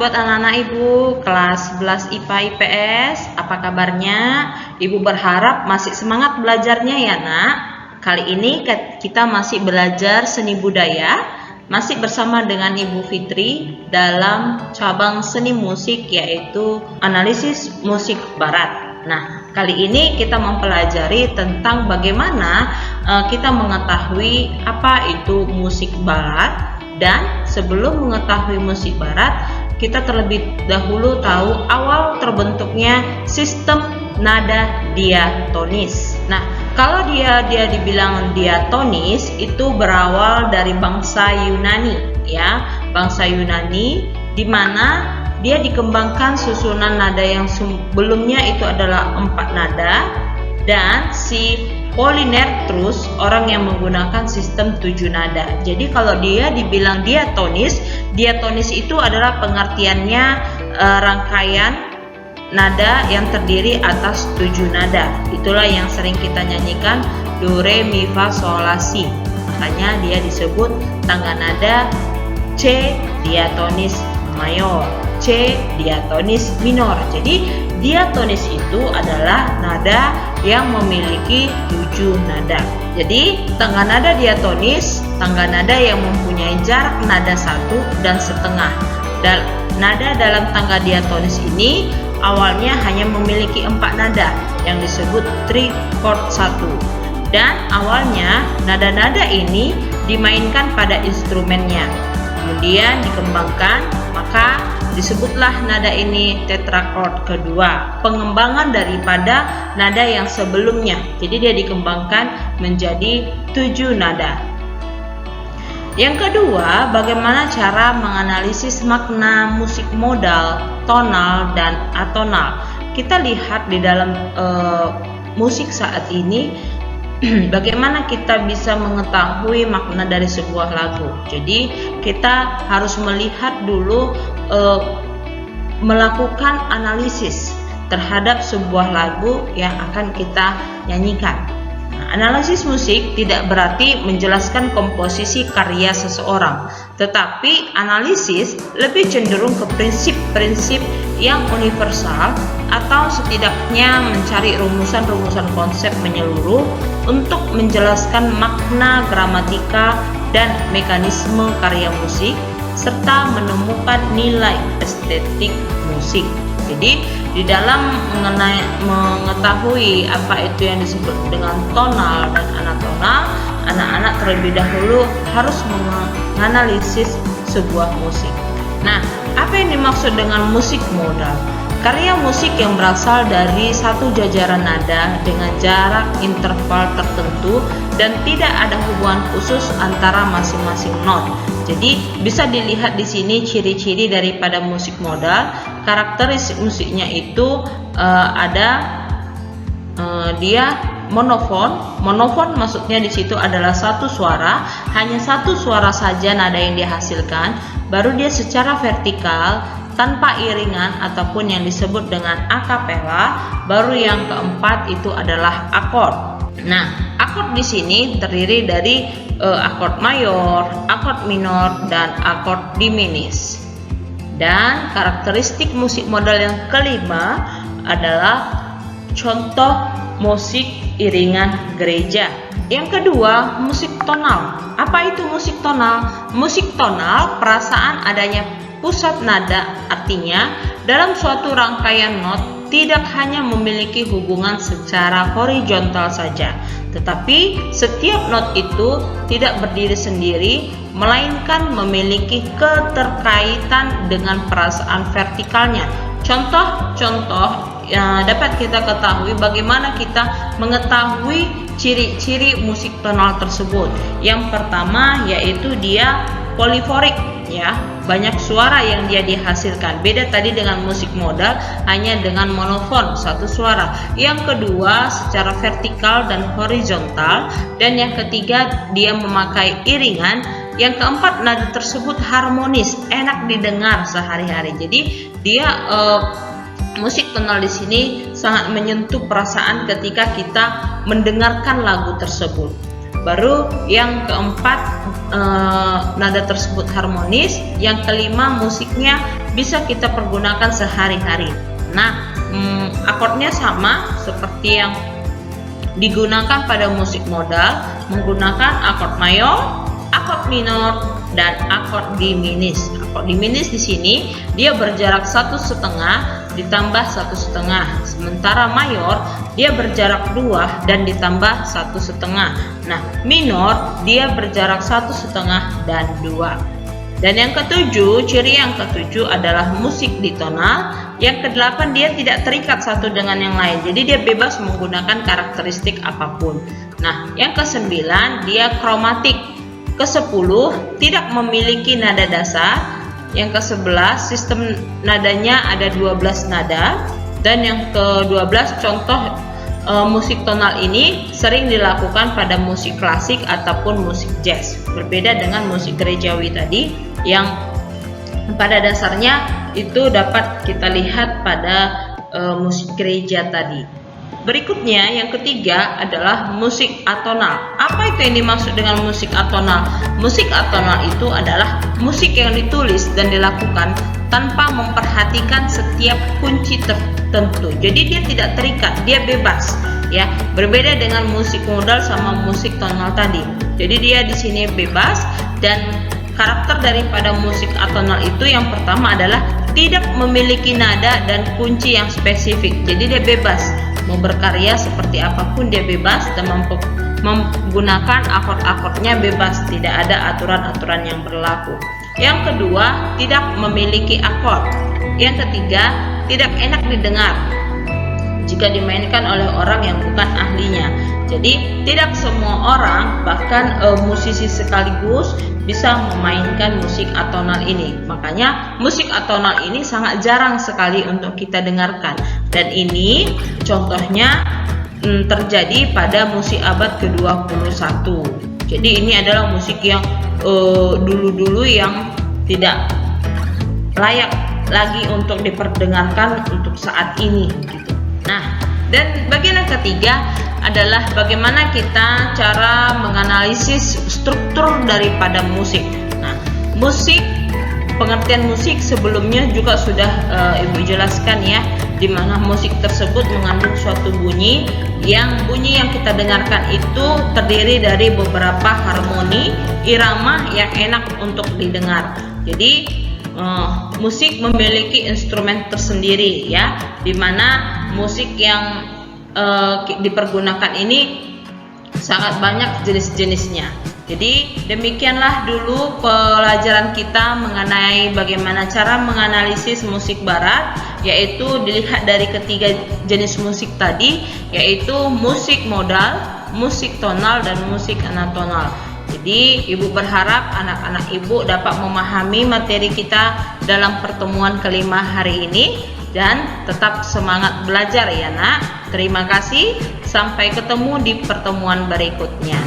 buat anak-anak Ibu kelas 11 IPA IPS. Apa kabarnya? Ibu berharap masih semangat belajarnya ya nak. Kali ini kita masih belajar seni budaya, masih bersama dengan Ibu Fitri dalam cabang seni musik yaitu analisis musik barat. Nah, kali ini kita mempelajari tentang bagaimana kita mengetahui apa itu musik barat. Dan sebelum mengetahui musik barat, kita terlebih dahulu tahu awal terbentuknya sistem nada diatonis. Nah, kalau dia dibilang diatonis itu berawal dari bangsa Yunani, ya, bangsa Yunani, di mana dia dikembangkan susunan nada yang sebelumnya itu adalah 4 nada, dan si Polynertrus orang yang menggunakan sistem 7 nada. Jadi kalau dia dibilang diatonis itu adalah pengertiannya rangkaian nada yang terdiri atas 7 nada. Itulah yang sering kita nyanyikan do re mi fa sol la si. Makanya dia disebut tangga nada C diatonis mayor, C diatonis minor. Jadi diatonis itu adalah nada yang memiliki 7 nada. Jadi tangga nada diatonis, tangga nada yang mempunyai jarak nada 1,5. Dan nada dalam tangga diatonis ini awalnya hanya memiliki 4 nada yang disebut trichord 1. Dan awalnya nada-nada ini dimainkan pada instrumennya. Kemudian dikembangkan, maka disebutlah nada ini tetrachord kedua, pengembangan daripada nada yang sebelumnya. Jadi dia dikembangkan menjadi 7 nada. Yang kedua, bagaimana cara menganalisis makna musik modal, tonal, dan atonal. Kita lihat di dalam musik saat ini, bagaimana kita bisa mengetahui makna dari sebuah lagu. Jadi kita harus melihat dulu, melakukan analisis terhadap sebuah lagu yang akan kita nyanyikan. Nah, analisis musik tidak berarti menjelaskan komposisi karya seseorang, tetapi analisis lebih cenderung ke prinsip-prinsip yang universal atau setidaknya mencari rumusan-rumusan konsep menyeluruh untuk menjelaskan makna gramatika dan mekanisme karya musik serta menemukan nilai estetik musik. Jadi di dalam mengetahui apa itu yang disebut dengan tonal dan anatonal, anak-anak terlebih dahulu harus menganalisis sebuah musik. Nah, apa yang dimaksud dengan musik modal? Karya musik yang berasal dari satu jajaran nada dengan jarak interval tertentu dan tidak ada hubungan khusus antara masing-masing not. Jadi bisa dilihat di sini ciri-ciri daripada musik modal. Karakteristik musiknya itu dia monofon. Monofon maksudnya di situ adalah satu suara, hanya satu suara saja nada yang dihasilkan. Baru dia secara vertikal tanpa iringan ataupun yang disebut dengan akapela. Baru yang keempat itu adalah akord. Nah, akord di sini terdiri dari akord mayor, akord minor, dan akord diminis. Dan karakteristik musik modal yang kelima adalah contoh musik iringan gereja. Yang kedua, musik tonal. Apa itu musik tonal? Musik tonal perasaan adanya pusat nada, artinya dalam suatu rangkaian not tidak hanya memiliki hubungan secara horizontal saja, tetapi setiap not itu tidak berdiri sendiri, melainkan memiliki keterkaitan dengan perasaan vertikalnya. Contoh-contoh yang dapat kita ketahui bagaimana kita mengetahui ciri-ciri musik tonal tersebut. Yang pertama yaitu dia poliforik, ya, banyak suara yang dia dihasilkan. Beda tadi dengan musik modal hanya dengan monofon, satu suara. Yang kedua secara vertikal dan horizontal, dan yang ketiga dia memakai iringan. Yang keempat nada tersebut harmonis, enak didengar sehari-hari. Jadi dia musik tonal di sini sangat menyentuh perasaan ketika kita mendengarkan lagu tersebut. Baru yang keempat nada tersebut harmonis. Yang kelima musiknya bisa kita pergunakan sehari-hari. Nah, akordnya sama seperti yang digunakan pada musik modal, menggunakan akord mayor, akord minor, dan akord diminis. Akord diminis di sini dia berjarak 1,5 ditambah 1,5, sementara mayor dia berjarak 2 dan ditambah 1,5. Nah, minor dia berjarak 1,5 dan 2. Dan yang ketujuh, ciri yang ketujuh adalah musik ditonal. Yang kedelapan, dia tidak terikat satu dengan yang lain, jadi dia bebas menggunakan karakteristik apapun. Nah, yang kesembilan, dia kromatik. Kesepuluh, tidak memiliki nada dasar. Yang ke-11, sistem nadanya ada 12 nada. Dan yang ke-12, contoh musik tonal ini sering dilakukan pada musik klasik ataupun musik jazz. Berbeda dengan musik gerejawi tadi yang pada dasarnya itu dapat kita lihat pada musik gereja tadi. Berikutnya yang ketiga adalah musik atonal. Apa itu yang dimaksud dengan musik atonal? Musik atonal itu adalah musik yang ditulis dan dilakukan tanpa memperhatikan setiap kunci tertentu. Jadi dia tidak terikat, dia bebas, ya. Berbeda dengan musik modal sama musik tonal tadi. Jadi dia di sini bebas, dan karakter daripada musik atonal itu yang pertama adalah tidak memiliki nada dan kunci yang spesifik. Jadi dia bebas, mau berkarya seperti apapun dia bebas, dan menggunakan akord-akordnya bebas, tidak ada aturan-aturan yang berlaku. Yang kedua, tidak memiliki akord. Yang ketiga, tidak enak didengar jika dimainkan oleh orang yang bukan ahlinya. Jadi tidak semua orang, bahkan musisi sekaligus, bisa memainkan musik atonal ini. Makanya musik atonal ini sangat jarang sekali untuk kita dengarkan. Dan ini contohnya terjadi pada musik abad ke-21. Jadi ini adalah musik yang dulu-dulu yang tidak layak lagi untuk diperdengarkan untuk saat ini gitu. Nah, dan bagian yang ketiga adalah bagaimana kita cara menganalisis struktur daripada musik. Nah, musik, pengertian musik sebelumnya juga sudah Ibu jelaskan ya, di mana musik tersebut mengandung suatu bunyi yang kita dengarkan itu terdiri dari beberapa harmoni, irama yang enak untuk didengar. Jadi musik memiliki instrumen tersendiri ya, di mana musik yang dipergunakan ini sangat banyak jenis-jenisnya. Jadi demikianlah dulu pelajaran kita mengenai bagaimana cara menganalisis musik barat, yaitu dilihat dari ketiga jenis musik tadi, yaitu musik modal, musik tonal, dan musik anatonal. Jadi Ibu berharap anak-anak Ibu dapat memahami materi kita dalam pertemuan kelima hari ini, dan tetap semangat belajar ya nak. Terima kasih, sampai ketemu di pertemuan berikutnya.